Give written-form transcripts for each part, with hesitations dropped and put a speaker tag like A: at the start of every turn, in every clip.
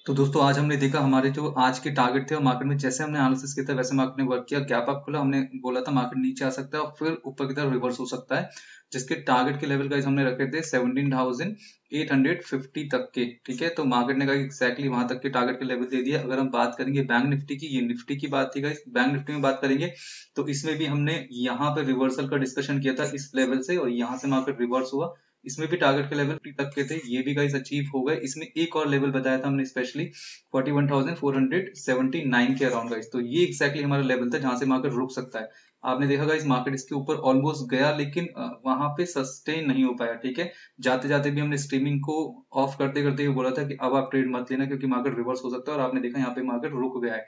A: तो दोस्तों आज हमने देखा हमारे जो आज के टारगेट थे और मार्केट में जैसे हमने एनालिसिस किया था वैसे मार्केट ने वर्क किया। गैप अप खुला, हमने बोला था मार्केट नीचे आ सकता है और फिर ऊपर की तरफ रिवर्स हो सकता है, जिसके टारगेट के लेवल गाइस हमने रखे थे 17,850 तक के। ठीक है, तो मार्केट ने गाइस एक्जैक्टली वहां तक के टारगेट के लेवल दे दिया। अगर हम बात करेंगे बैंक निफ्टी की, ये निफ्टी की बात थी गाइस, बैंक निफ्टी में बात करेंगे तो इसमें भी हमने यहाँ पे रिवर्सल का डिस्कशन किया था इस लेवल से, और यहाँ से मार्केट रिवर्स हुआ। इसमें भी टारगेट के लेवल तक के थे, ये भी गाइस अचीव हो गए। इसमें एक और लेवल बताया था हमने स्पेशली 41,479 के अराउंड गाइस, तो ये एक्जैक्टली हमारा लेवल था जहां से मार्केट रुक सकता है। आपने देखा गाइस मार्केट इसके ऊपर ऑलमोस्ट गया, लेकिन वहां पे सस्टेन नहीं हो पाया। ठीक है, जाते जाते भी हमने स्ट्रीमिंग को ऑफ करते करते हुए बोला था कि अब आप ट्रेड मत लेना क्योंकि मार्केट रिवर्स हो सकता है, और आपने देखा यहाँ पे मार्केट रुक गया है।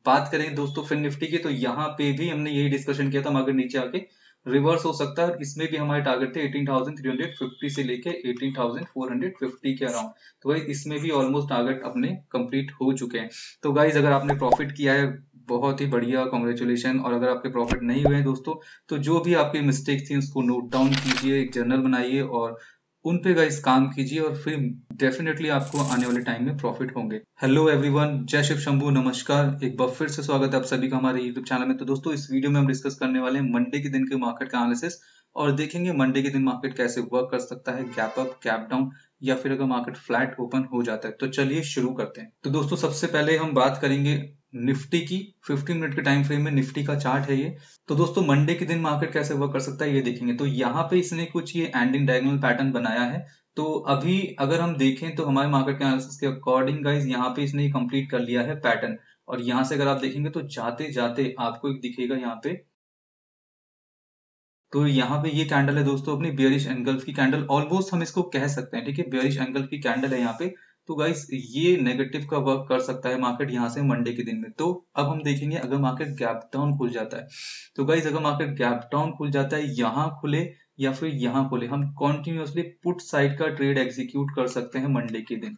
A: बात करें दोस्तों फिर निफ्टी की, तो यहाँ पे भी हमने यही डिस्कशन किया था, मार्केट नीचे आके रिवर्स हो सकता है। इसमें भी हमारे टारगेट थे 18,350 से लेके 18,450 के अराउंड। तो भाई इसमें भी ऑलमोस्ट टारगेट अपने कंप्लीट हो चुके हैं। तो गाइज अगर आपने प्रॉफिट किया है बहुत ही बढ़िया, कॉन्ग्रेचुलेशन। और अगर आपके प्रॉफिट नहीं हुए हैं दोस्तों, तो जो भी आपकी मिस्टेक थी उसको नोट डाउन कीजिए, एक जर्नल बनाइए और उन पे गाइस काम कीजिए, और फिर डेफिनेटली आपको आने वाले टाइम में प्रॉफिट होंगे। हेलो एवरीवन, जय शिव शंभू, नमस्कार। एक बार फिर से स्वागत है आप सभी का हमारे यूट्यूब चैनल में। तो दोस्तों इस वीडियो में हम डिस्कस करने वाले हैं मंडे के दिन के मार्केट का एनालिसिस, और देखेंगे मंडे के दिन मार्केट कैसे वर्क कर सकता है, गैप अप, गैप डाउन, या फिर अगर मार्केट फ्लैट ओपन हो जाता है। तो चलिए शुरू करते हैं। तो दोस्तों सबसे पहले हम बात करेंगे निफ्टी की। 15 मिनट के टाइम फ्रेम में निफ्टी का चार्ट है ये। तो दोस्तों मंडे के दिन मार्केट कैसे वर्क कर सकता है ये देखेंगे। तो यहाँ पे इसने कुछ ये एंडिंग डायगोनल पैटर्न बनाया है। तो अभी अगर हम देखें तो हमारे मार्केट के एनालिसिस के अकॉर्डिंग गाइस यहाँ पे इसने कंप्लीट कर लिया है पैटर्न, और यहाँ से अगर आप देखेंगे तो जाते जाते आपको एक दिखेगा यहाँ पे। तो यहाँ पे ये कैंडल है दोस्तों अपनी बेयरिश एंगल्फ की कैंडल, ऑलमोस्ट हम इसको कह सकते हैं। ठीक है, बेयरिश एंगल्फ की कैंडल है यहाँ पे। तो गाइस ये नेगेटिव का वर्क कर सकता है मार्केट यहाँ से मंडे के दिन में। तो अब हम देखेंगे अगर मार्केट गैप डाउन खुल जाता है, तो गाइस अगर मार्केट गैप डाउन खुल जाता है, यहाँ खुले या फिर यहाँ खुले, हम कॉन्टिन्यूसली पुट साइड का ट्रेड एग्जीक्यूट कर सकते हैं मंडे के दिन।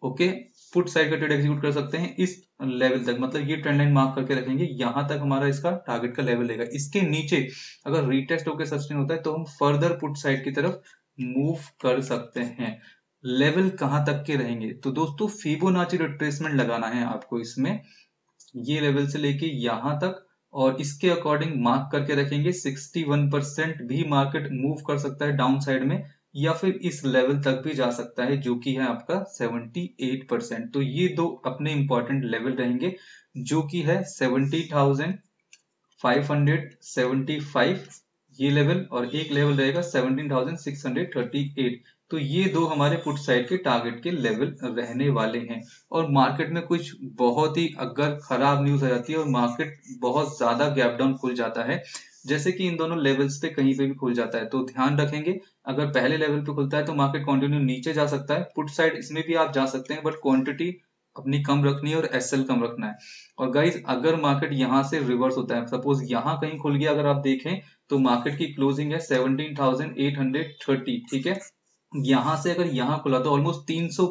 A: ओके, पुट साइड का ट्रेड एग्जीक्यूट कर सकते हैं इस लेवल तक, मतलब ये ट्रेंड लाइन मार्क करके रखेंगे, यहां तक हमारा इसका टारगेट का लेवल रहेगा। इसके नीचे अगर रीटेस्ट होकर सस्टेन होता है तो हम फर्दर पुट साइड की तरफ मूव कर सकते हैं। लेवल कहां तक के रहेंगे, तो दोस्तों फिबोनाची रिट्रेसमेंट लगाना है आपको इसमें, ये लेवल से लेके यहां तक, और इसके अकॉर्डिंग मार्क करके रखेंगे 61% भी मार्केट मूव कर सकता है डाउन साइड में, या फिर इस लेवल तक भी जा सकता है जो कि है आपका 78%। तो ये दो अपने इंपॉर्टेंट लेवल रहेंगे, जो कि है 70,575 ये लेवल, और एक लेवल रहेगा 17,638। तो ये दो हमारे पुट साइड के टारगेट के लेवल रहने वाले हैं। और मार्केट में कुछ बहुत ही अगर खराब न्यूज आ जाती है और मार्केट बहुत ज्यादा गैप डाउन खुल जाता है, जैसे कि इन दोनों लेवल्स पे कहीं पे भी खुल जाता है, तो ध्यान रखेंगे अगर पहले लेवल पे खुलता है तो मार्केट कंटिन्यू नीचे जा सकता है। पुट साइड इसमें भी आप जा सकते हैं, बट क्वांटिटी अपनी कम रखनी है और एसएल कम रखना है। और गाइज अगर मार्केट यहाँ से रिवर्स होता है, सपोज यहाँ कहीं खुल गया, अगर आप देखें तो मार्केट की क्लोजिंग है 17,830। ठीक है, यहां से अगर यहाँ खुला तो ऑलमोस्ट 300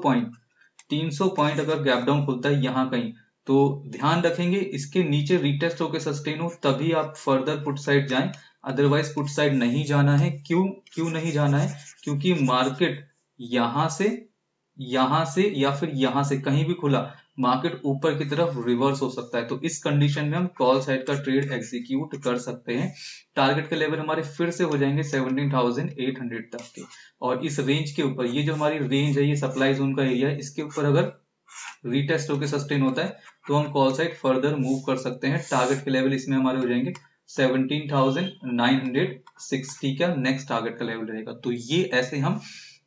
A: पॉइंट अगर गैप डाउन खुलता है यहाँ कहीं, तो ध्यान रखेंगे इसके नीचे रिटेस्ट होकर सस्टेन हो तभी आप फर्दर पुट साइड जाएं, अदरवाइज पुट साइड नहीं जाना है। क्यों नहीं जाना है, क्योंकि मार्केट यहां से या फिर यहां से कहीं भी खुला, मार्केट ऊपर की तरफ रिवर्स हो सकता है। तो इस कंडीशन में हम कॉल साइड का ट्रेड एग्जीक्यूट कर सकते हैं। टारगेट के लेवल हमारे फिर से हो जाएंगे 17,800 तक के, और इस रेंज के ऊपर, ये जो हमारी रेंज है ये सप्लाई जोन का एरिया है, इसके ऊपर अगर रीटेस्ट होकर सस्टेन होता है तो हम कॉल साइड फर्दर मूव कर सकते हैं। टारगेट के लेवल इसमें हमारे हो जाएंगे 17,960 का नेक्स्ट टारगेट का लेवल रहेगा। तो ये ऐसे हम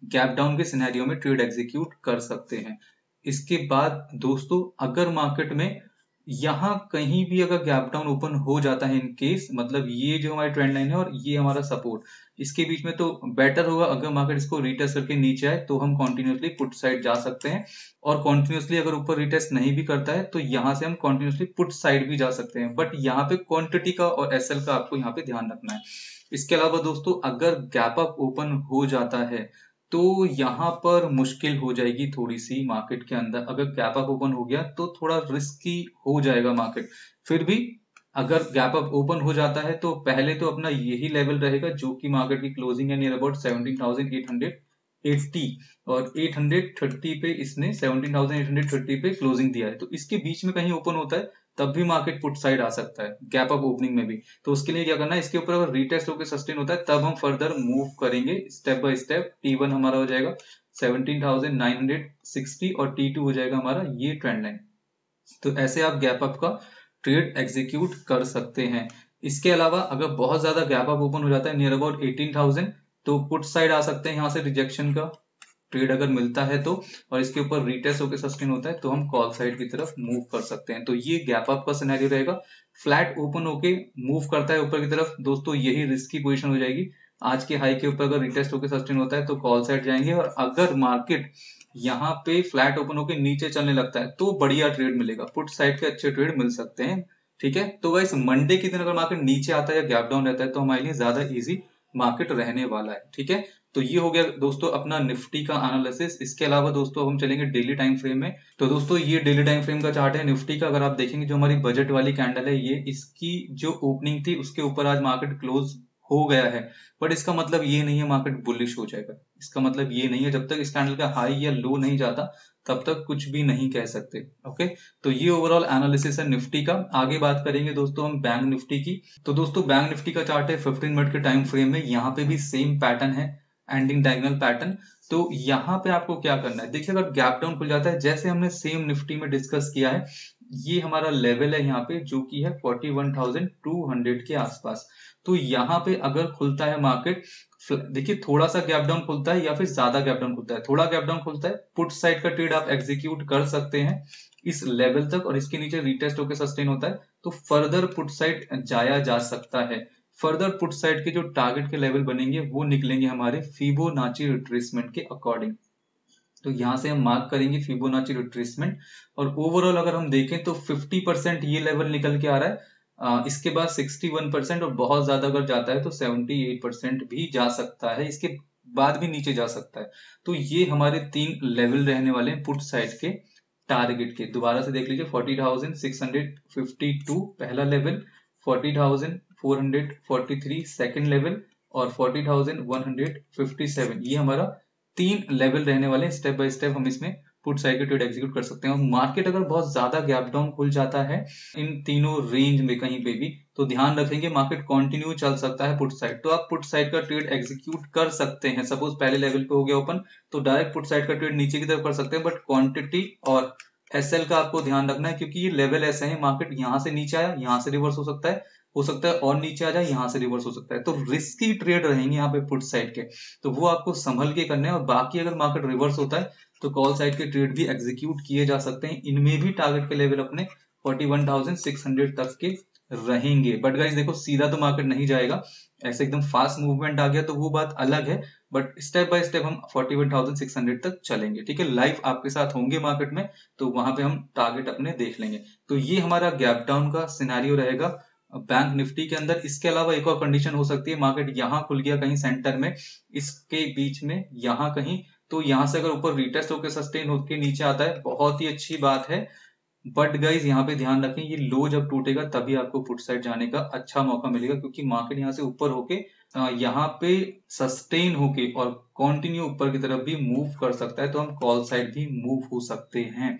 A: गैप डाउन के सिनेरियो में ट्रेड एग्जीक्यूट कर सकते हैं। इसके बाद दोस्तों अगर मार्केट में यहाँ कहीं भी अगर गैप डाउन ओपन हो जाता है इन केस, मतलब ये जो हमारी ट्रेंड लाइन है और ये हमारा सपोर्ट, इसके बीच में, तो बेटर होगा अगर मार्केट इसको रिटेस्ट करके नीचे आए तो हम कॉन्टिन्यूसली पुट साइड जा सकते हैं। और कॉन्टिन्यूसली अगर ऊपर रिटेस्ट नहीं भी करता है तो यहाँ से हम कॉन्टिन्यूसली पुट साइड भी जा सकते हैं, बट यहाँ पे क्वांटिटी का और एसएल का आपको यहाँ पे ध्यान रखना है। इसके अलावा दोस्तों अगर गैप अप ओपन हो जाता है तो यहाँ पर मुश्किल हो जाएगी थोड़ी सी मार्केट के अंदर। अगर गैप अप ओपन हो गया तो थोड़ा रिस्की हो जाएगा मार्केट। फिर भी अगर गैप अप ओपन हो जाता है तो पहले तो अपना यही लेवल रहेगा जो कि मार्केट की क्लोजिंग है नियर अबाउट 17,800, 17,880 और 830 पे इसने 17,830 पे क्लोजिंग दिया है, तो इसके बीच में कहीं ओपन होता है तब भी मार्केट पुट साइड आ सकता है, गैप अप ओपनिंग में भी। तो उसके लिए क्या करना है, इसके ऊपर अगर रीटेस्ट होकर सस्टेन होता है तब हम फर्दर मूव करेंगे स्टेप बाय स्टेप। T1 हमारा हो जाएगा 17,960 और T2 हो जाएगा हमारा ये ट्रेंड लाइन। तो ऐसे आप गैप अप का ट्रेड एग्जीक्यूट कर सकते हैं। इसके अलावा अगर बहुत ज्यादा गैप अप ओपन हो जाता है नियर अबाउट 18,000, तो पुट साइड आ सकते हैं यहाँ से रिजेक्शन का ट्रेड अगर मिलता है तो, और इसके ऊपर रीटेस्ट होकर सस्टेन होता है तो हम कॉल साइड की तरफ मूव कर सकते हैं। तो ये गैप अप का सिनेरियो रहेगा। फ्लैट ओपन होके मूव करता है ऊपर की तरफ, दोस्तों यही रिस्की पोजीशन हो जाएगी। आज के हाई के ऊपर अगर रिटेस्ट होकर सस्टेन होता है तो कॉल साइड जाएंगे, और अगर मार्केट यहाँ पे फ्लैट ओपन होकर नीचे चलने लगता है तो बढ़िया ट्रेड मिलेगा, पुट साइड के अच्छे ट्रेड मिल सकते हैं। ठीक है, तो गाइस मंडे के दिन अगर मार्केट नीचे आता है या गैप डाउन रहता है तो हमारे लिए ज्यादा इजी मार्केट रहने वाला है। ठीक है, तो ये हो गया दोस्तों अपना निफ्टी का एनालिसिस। इसके अलावा दोस्तों हम चलेंगे डेली टाइम फ्रेम में। तो दोस्तों ये डेली टाइम फ्रेम का चार्ट है निफ्टी का। अगर आप देखेंगे जो हमारी बजट वाली कैंडल है, ये इसकी जो ओपनिंग थी उसके ऊपर आज मार्केट क्लोज हो गया है, बट इसका मतलब ये नहीं है मार्केट बुलिश हो जाएगा। इसका मतलब ये नहीं है, जब तक इस कैंडल का हाई या लो नहीं जाता तब तक कुछ भी नहीं कह सकते। ओके, तो ये ओवरऑल एनालिसिस है निफ्टी का। आगे बात करेंगे दोस्तों हम बैंक निफ्टी की। तो दोस्तों बैंक निफ्टी का चार्ट है 15 मिनट के टाइम फ्रेम में। यहाँ पे भी सेम पैटर्न है, एंडिंग डायगोनल पैटर्न। तो यहाँ पे आपको क्या करना है, देखिए अगर गैप डाउन खुल जाता है जैसे हमने सेम निफ्टी में डिस्कस किया है, ये हमारा लेवल है यहाँ पे जो कि है 41,200 के आसपास। तो यहाँ पे अगर खुलता है मार्केट, देखिए थोड़ा सा गैप डाउन खुलता है या फिर ज्यादा गैप डाउन खुलता है, थोड़ा गैप डाउन खुलता है, पुट साइड का ट्रेड आप एग्जीक्यूट कर सकते हैं इस लेवल तक, और इसके नीचे रीटेस्ट होकर सस्टेन होता है तो फर्दर पुट साइड जाया जा सकता है। फर्दर पुट साइड के जो टारगेट के लेवल बनेंगे वो निकलेंगे हमारे फिबोनाची रिट्रेसमेंट के अकॉर्डिंग। तो यहां से हम मार्क करेंगे फिबोनाची रिट्रेसमेंट, और ओवरऑल अगर हम देखें तो 50% ये लेवल निकल के आ रहा है। इसके बाद 61%, और बहुत ज्यादा अगर जाता है तो 78% भी जा सकता है, इसके बाद भी नीचे जा सकता है। तो ये हमारे 3 लेवल रहने वाले हैं पुट साइड के टारगेट के। दोबारा से देख लीजिए, 40,652 पहला लेवल, 40,443 सेकेंड लेवल, और 40,157 ये हमारा 3 लेवल रहने वाले। स्टेप बाय स्टेप हम इसमें पुट साइड के ट्रेड एग्जीक्यूट कर सकते हैं। और मार्केट अगर बहुत ज्यादा गैप डाउन खुल जाता है इन तीनों रेंज में कहीं पे भी, तो ध्यान रखेंगे मार्केट कंटिन्यू चल सकता है पुट साइड, तो आप पुट साइड का ट्रेड एग्जीक्यूट कर सकते हैं। सपोज पहले लेवल पे हो गया ओपन, तो डायरेक्ट पुट साइड का ट्रेड नीचे की तरफ कर सकते हैं, बट क्वांटिटी और एसएल का आपको ध्यान रखना है, क्योंकि ये लेवल ऐसे है, मार्केट यहाँ से नीचे आया, यहाँ से रिवर्स हो सकता है और नीचे आ जाए, यहाँ से रिवर्स हो सकता है। तो रिस्की ट्रेड रहेंगे यहाँ पे पुट साइड के, तो वो आपको संभल के करने हैं। और बाकी अगर मार्केट रिवर्स होता है तो कॉल साइड के ट्रेड भी एग्जीक्यूट किए जा सकते हैं। इनमें भी टारगेट के लेवल अपने 41,600 तक के रहेंगे। बट गाइस देखो, सीधा तो मार्केट नहीं जाएगा, ऐसे एकदम फास्ट मूवमेंट आ गया तो वो बात अलग है, बट स्टेप बाय स्टेप हम 41,600 तक चलेंगे। ठीक है, लाइव आपके साथ होंगे मार्केट में, तो वहां पे हम टारगेट अपने देख लेंगे। तो ये हमारा गैप डाउन का सिनेरियो रहेगा बैंक निफ्टी के अंदर। इसके अलावा एक और कंडीशन हो सकती है, मार्केट यहाँ खुल गया कहीं सेंटर में, इसके बीच में यहाँ कहीं, तो यहाँ से अगर ऊपर रिटेस्ट होकर सस्टेन होकर नीचे आता है, बहुत ही अच्छी बात है। बट गाइज यहाँ पे ध्यान रखें, ये लो जब टूटेगा तभी आपको पुट साइड जाने का अच्छा मौका मिलेगा, क्योंकि मार्केट यहाँ से ऊपर होके यहाँ पे सस्टेन होके और कंटिन्यू ऊपर की तरफ भी मूव कर सकता है, तो हम कॉल साइड भी मूव हो सकते हैं।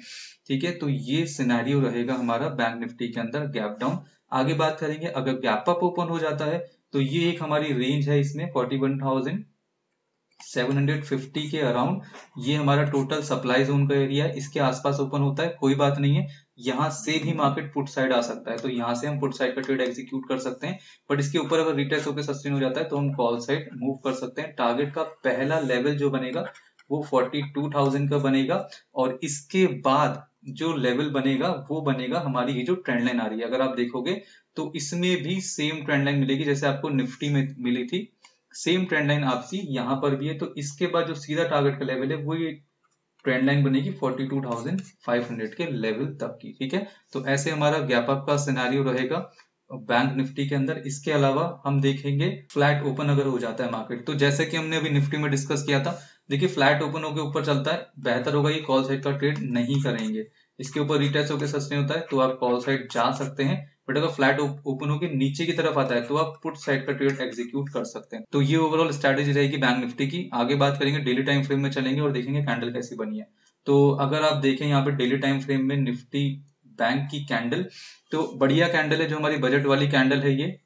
A: ठीक है, तो ये सिनेरियो रहेगा हमारा बैंक निफ्टी के अंदर गैप डाउन। आगे बात करेंगे, अगर गैप अप ओपन हो जाता है तो ये एक हमारी रेंज है, इसमें 41,750 के अराउंड ये हमारा टोटल सप्लाई जोन का एरिया है, इसके आसपास ओपन होता है, कोई बात नहीं है, यहाँ से भी मार्केट पुट साइड आ सकता है, तो यहाँ से हम पुट साइड का ट्रेड एग्जीक्यूट कर सकते हैं। बट इसके ऊपर अगर रिटेस्ट होकर सस्टेन हो जाता है तो हम कॉल साइड मूव कर सकते हैं। टारगेट का पहला लेवल जो बनेगा वो 42,000 का बनेगा, और इसके बाद जो लेवल बनेगा वो बनेगा हमारी ये जो ट्रेंड लाइन आ रही है। अगर आप देखोगे तो इसमें भी सेम ट्रेंड लाइन मिलेगी जैसे आपको निफ्टी में मिली थी, सेम ट्रेंड लाइन आपसी यहाँ पर भी है। तो इसके बाद जो सीधा टारगेट का लेवल है वो ये ट्रेंड लाइन बनेगी 42,500 के लेवल तक की। ठीक है, तो ऐसे हमारा गैप अप का सिनेरियो रहेगा बैंक निफ्टी के अंदर। इसके अलावा हम देखेंगे फ्लैट ओपन अगर हो जाता है मार्केट, तो जैसे कि हमने अभी निफ्टी में डिस्कस किया था, देखिए फ्लैट ओपन होकर ऊपर चलता है, बेहतर होगा ये कॉल साइड का ट्रेड नहीं करेंगे। इसके ऊपर रिटेस्ट होकर सस्टेन होता है तो आप कॉल साइड जा सकते हैं, बट अगर फ्लैट ओपन होकर नीचे की तरफ आता है तो आप पुट साइड का ट्रेड एग्जीक्यूट कर सकते हैं। तो ये ओवरऑल स्ट्रैटेजी रहेगी बैंक निफ्टी की। आगे बात करेंगे डेली टाइम फ्रेम में चलेंगे और देखेंगे कैंडल कैसी बनी है। तो अगर आप देखें यहाँ पे डेली टाइम फ्रेम में निफ्टी बैंक की कैंडल, तो बढ़िया कैंडल है, जो हमारी बजट वाली कैंडल है। ये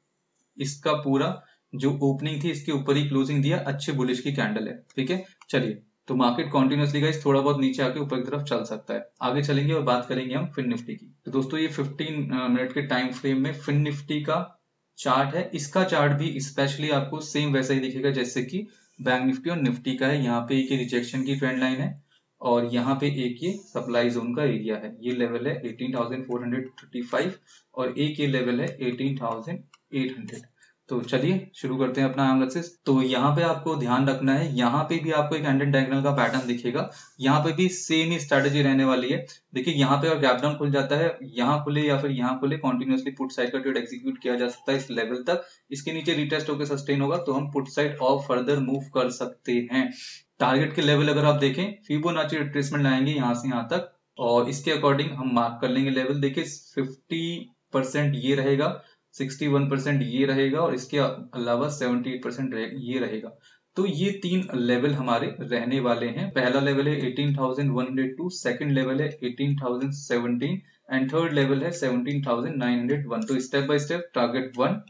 A: इसका पूरा जो ओपनिंग थी इसके ऊपर ही क्लोजिंग दिया, अच्छे बुलिश की कैंडल है। ठीक है, चलिए, तो मार्केट कॉन्टिन्यूसली गाइस थोड़ा बहुत नीचे आके ऊपर की तरफ चल सकता है। आगे चलेंगे और बात करेंगे हम फिन निफ्टी की। तो दोस्तों ये 15 मिनट के टाइम फ्रेम में फिन निफ्टी का चार्ट है। इसका चार्ट भी स्पेशली आपको सेम वैसा ही दिखेगा जैसे कि बैंक निफ्टी और निफ्टी का है। यहाँ पे एक रिजेक्शन की ट्रेंड लाइन है और यहाँ पे एक ये सप्लाई जोन का एरिया है। ये लेवल है 18,435 और एक ये लेवल है 18,800। तो चलिए शुरू करते हैं अपना एनालिसिस। तो यहाँ पे आपको ध्यान रखना है, यहाँ पे भी आपको एक कैंडल डायग्राम का पैटर्न दिखेगा। यहाँ पे भी सेम ही स्ट्रेटेजी रहने वाली है। देखिए यहाँ पे अगर गैप डाउन खुल जाता है, यहाँ खुले या फिर यहाँ खुले, कॉन्टिन्यूसली पुट साइड का ट्रेड एग्जीक्यूट किया जा सकता है इस लेवल तक। इसके नीचे रिटेस्ट होकर सस्टेन होगा तो हम पुट साइड और फर्दर मूव कर सकते हैं। टारगेट के लेवल अगर आप देखें, फिबोनाची रिट्रेसमेंट लाएंगे यहाँ से यहाँ तक और इसके अकॉर्डिंग हम मार्क कर लेंगे लेवल। देखिए 50% ये रहेगा, 61% ये रहेगा और इसके अलावा 78% ये रहेगा। तो ये तीन लेवल हमारे रहने वाले हैं। पहला लेवल है 18,102, सेकंड लेवल है 18,017 एंड थर्ड लेवल है 17,901। तो step by step target 1,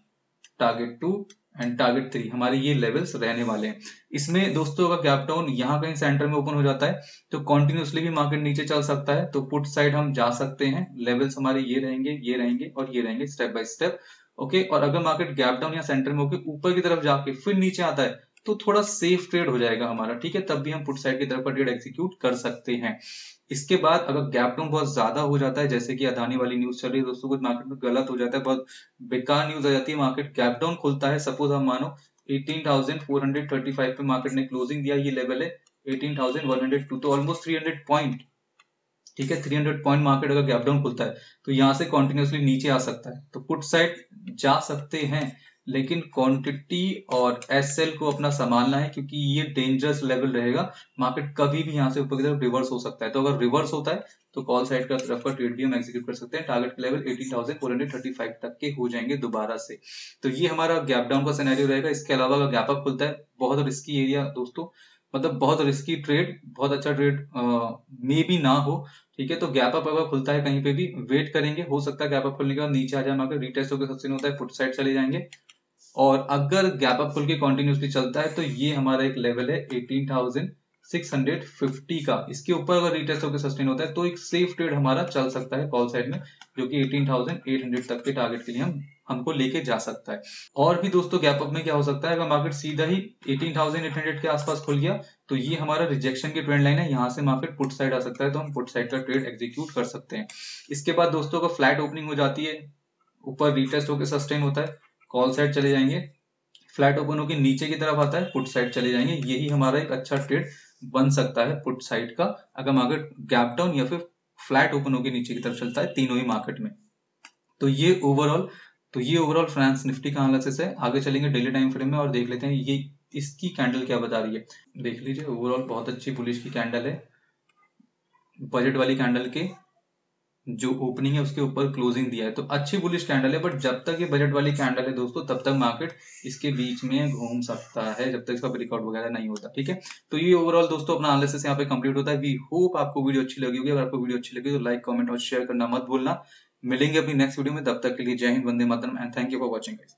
A: target 2 and target 3 हमारे ये लेवल्स रहने वाले हैं। इसमें दोस्तों अगर गैप डाउन यहाँ कहीं सेंटर में ओपन हो जाता है तो कॉन्टिन्यूसली भी मार्केट नीचे चल सकता है, तो पुट साइड हम जा सकते हैं। लेवल्स हमारे ये रहेंगे, ये रहेंगे और ये रहेंगे स्टेप बाय स्टेप। ओके, और अगर मार्केट गैप डाउन या सेंटर में होकर ऊपर की तरफ जाके फिर नीचे आता है तो थोड़ा सेफ ट्रेड हो जाएगा हमारा। ठीक है, तब भी हम पुट साइड की तरफ का ट्रेड एग्जीक्यूट कर सकते हैं। इसके बाद अगर गैप डाउन बहुत ज्यादा हो जाता है, जैसे कि अदानी वाली न्यूज चल रही है दोस्तों, कुछ मार्केट में गलत हो जाता है, बहुत बेकार न्यूज आ जाती है, मार्केट गैप डाउन खुलता है, सपोज हम मानो 18,435 पे मार्केट ने क्लोजिंग दिया, ये लेवल है 18,102, तो ऑलमोस्ट 300 पॉइंट। ठीक है, 300 पॉइंट मार्केट अगर गैप डाउन खुलता है तो यहाँ से कॉन्टिन्यूसली नीचे आ सकता है, तो पुट साइड जा सकते हैं, लेकिन क्वांटिटी और एसएल को अपना संभालना है क्योंकि ये डेंजरस लेवल रहेगा। मार्केट कभी भी यहाँ से ऊपर की तरफ रिवर्स हो सकता है, तो अगर रिवर्स होता है तो कॉल साइड का तरफ का ट्रेड भी हम एग्जीक्यूट कर सकते हैं। टारगेट लेवल 18,435 तक के हो जाएंगे दोबारा से। तो ये हमारा गैप डाउन का सिनेरियो रहेगा। इसके अलावा अगर गैप अप खुलता है, बहुत रिस्की एरिया दोस्तों, मतलब बहुत रिस्की ट्रेड, बहुत अच्छा ट्रेड मे भी ना हो। ठीक है, तो गैप अप अगर खुलता है कहीं पे भी वेट करेंगे, हो सकता है गैप अप खुलने के बाद नीचे आ जाए, मार्केट रिटेस्ट होकर सस्टेन होता है, पुट साइड चले जाएंगे। और अगर गैप अप खुल के कंटिन्यूसली चलता है तो ये हमारा एक लेवल है 18,650 का। इसके ऊपर अगर रिटेस्ट होकर सस्टेन होता है तो एक सेफ ट्रेड हमारा चल सकता है कॉल साइड में, जो कि 18,800 तक के टारगेट के लिए हमको लेके जा सकता है। और भी दोस्तों गैप अप में क्या हो सकता है, अगर मार्केट सीधा ही 18,800 के आसपास खुल गया तो ये हमारा रिजेक्शन की ट्रेंड लाइन है, यहाँ से मार्केट पुट साइड आ सकता है, तो हम पुट साइड का ट्रेड एग्जीक्यूट कर सकते हैं। इसके बाद दोस्तों अगर फ्लैट ओपनिंग हो जाती है, ऊपर रिटेस्ट होकर सस्टेन होता है, कॉल साइड चले जाएंगे, फ्लैट ओपन होकर नीचे की तरफ आता है, पुट साइड चले जाएंगे। यही हमारा एक अच्छा ट्रेड बन सकता है पुट साइड का, अगर मार्केट गैप डाउन या फिर फ्लैट ओपन होकर नीचे की तरफ चलता है, तीनों ही मार्केट में। तो ये ओवरऑल फ्रांस निफ्टी का एनालिसिस है। आगे चलेंगे डेली टाइम फ्रेम में और देख लेते हैं ये इसकी कैंडल क्या बता रही है। देख लीजिए, ओवरऑल बहुत अच्छी बुलिश की कैंडल है। बजट वाली कैंडल के जो ओपनिंग है उसके ऊपर क्लोजिंग दिया है, तो अच्छी बुलिश कैंडल है। बट जब तक ये बजट वाली कैंडल है दोस्तों, तब तक मार्केट इसके बीच में घूम सकता है, जब तक इसका ब्रेकआउट वगैरह नहीं होता। ठीक है, तो ये ओवरऑल दोस्तों अपना एनालिसिस यहाँ पे कंप्लीट होता है। वी होप आपको वीडियो अच्छी लगी होगी। अगर आपको वीडियो अच्छी लगी तो लाइक, कमेंट और शेयर करना मत भूलना। मिलेंगे अपनी नेक्स्ट वीडियो में, तब तक के लिए जय हिंद, वंदे मातरम and thank you for watching guys.